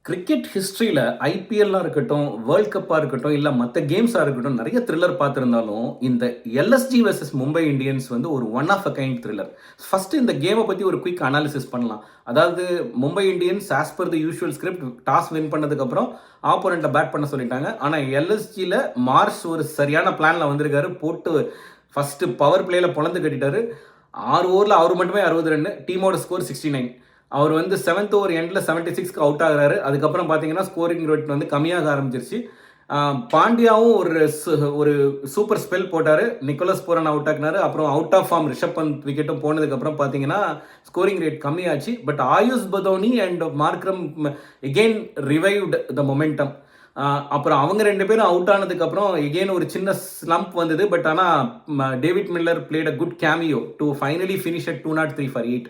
Cricket ஹிஸ்ட்ரியில் ஐபிஎல்லாக இருக்கட்டும், world கப்பாக இருக்கட்டும், இல்லை மற்ற கேம்ஸாக இருக்கட்டும், நிறைய த்ரில்லர் பார்த்துருந்தாலும் இந்த எல்எஸ்ஜி வெர்சஸ் மும்பை இந்தியன்ஸ் வந்து ஒரு one of a kind thriller. First இந்த கேமை பற்றி ஒரு குயிக் அனாலிசிஸ் பண்ணலாம். அதாவது Mumbai Indians as per the usual script toss win பண்ணதுக்கப்புறம் ஆப்போனண்ட்டை பேட் பண்ண சொல்லிட்டாங்க. ஆனால் எல்எஸ்ஜியில் மார்ஷ் ஒரு சரியான பிளானில் வந்திருக்காரு. போட்டு ஃபஸ்ட்டு பவர் பிளேயில் பொழந்து கட்டிட்டாரு. 6 ஓவரில் அவர் மட்டுமே 60 ரன், டீமோட ஸ்கோர் 69. அவர் வந்து 7th ஓவர் எண்டில் 76க்கு அவுட் ஆகிறாரு. அதுக்கப்புறம் பார்த்தீங்கன்னா ஸ்கோரிங் ரேட் வந்து கம்மியாக ஆரம்பிச்சிருச்சு. பாண்டியாவும் ஒரு சூப்பர் ஸ்பெல் போட்டார். நிக்கோலஸ் பூரன் அவுட் ஆகினார். அப்புறம் out of form Rishabh Pant விக்கெட்டும் போனதுக்கப்புறம் பார்த்தீங்கன்னா ஸ்கோரிங் ரேட் கம்மியாச்சு. But Ayush Badoni and Markram again revived the momentum. அப்புறம் அவங்க 2 பேரும் அவுட் ஆனதுக்கப்புறம் எகெயின் ஒரு சின்ன ஸ்லம்ப் வந்தது. பட் ஆனால் David Miller played a good cameo to finally finish at 203 for 8.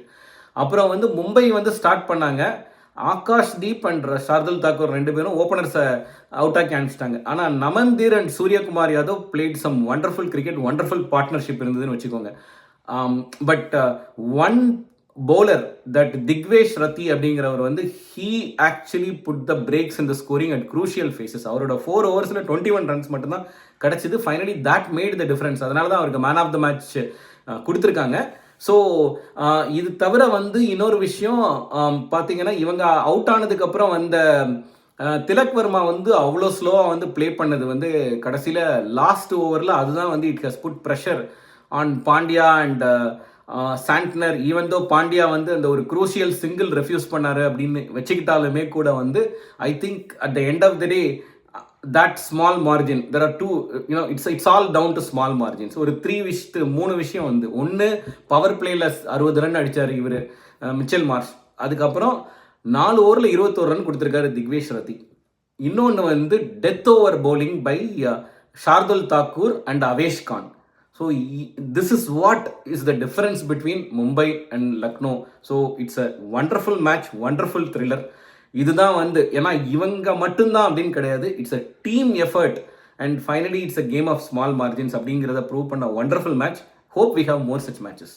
அப்புறம் வந்து மும்பை வந்து ஸ்டார்ட் பண்ணாங்க. ஆகாஷ் தீப் அண்ட் ஷார்துல் தாக்கூர் 2 பேரும் ஓப்பனர்ஸை அவுட் ஆக்கி அனுப்பிச்சிட்டாங்க. ஆனால் நமந்தீர் and Suryakumar Yadav plate some wonderful cricket, wonderful partnership இருந்ததுன்னு வச்சுக்கோங்க. But one bowler that Digvesh Rathi அப்படிங்கிறவர் வந்து he actually put the breaks in the scoring at crucial phases. அவரோட 4 ஓவர்ஸில் 21 ரன்ஸ் மட்டும்தான் கிடச்சிது. Finally that made the difference. அதனால தான் அவருக்கு மேன் ஆஃப் த மேட்ச் கொடுத்துருக்காங்க. ஸோ இது தவிர வந்து இன்னொரு விஷயம் பார்த்தீங்கன்னா, இவங்க அவுட் ஆனதுக்கப்புறம் வந்த திலக் வர்மா வந்து அவ்வளோ ஸ்லோவாக வந்து ப்ளே பண்ணது வந்து கடைசியில் லாஸ்ட் ஓவரில் அதுதான் வந்து it has put pressure on Pandya and Santner. Even though Pandya வந்து அந்த ஒரு குரூஷியல் சிங்கிள் ரெஃப்யூஸ் பண்ணாரு அப்படின்னு வச்சுக்கிட்டாலுமே கூட வந்து I think at the end of the day that small margin, there are two, it's all down to small margins. ஒரு 3 விஷயம் வந்து, ஒன்று பவர் பிளேயில் 60 ரன் அடித்தார் இவர் மிச்சல் மார்ஷ். அதுக்கப்புறம் 4 ஓவரில் 21 ரன் கொடுத்துருக்காரு திக்வேஷ் ரத்தி. இன்னொன்று வந்து death over bowling by Shardul Thakur and Avesh Khan. So this is what is the difference between Mumbai and Lucknow. So it's a wonderful match, wonderful thriller. இதுதான் வந்து, ஏன்னா இவங்க மட்டும்தான் அப்படின்னு கிடையாது, it's a team effort and finally it's a game of small margins அப்படிங்கிறத prove பண்ண wonderful match. Hope we have more such matches.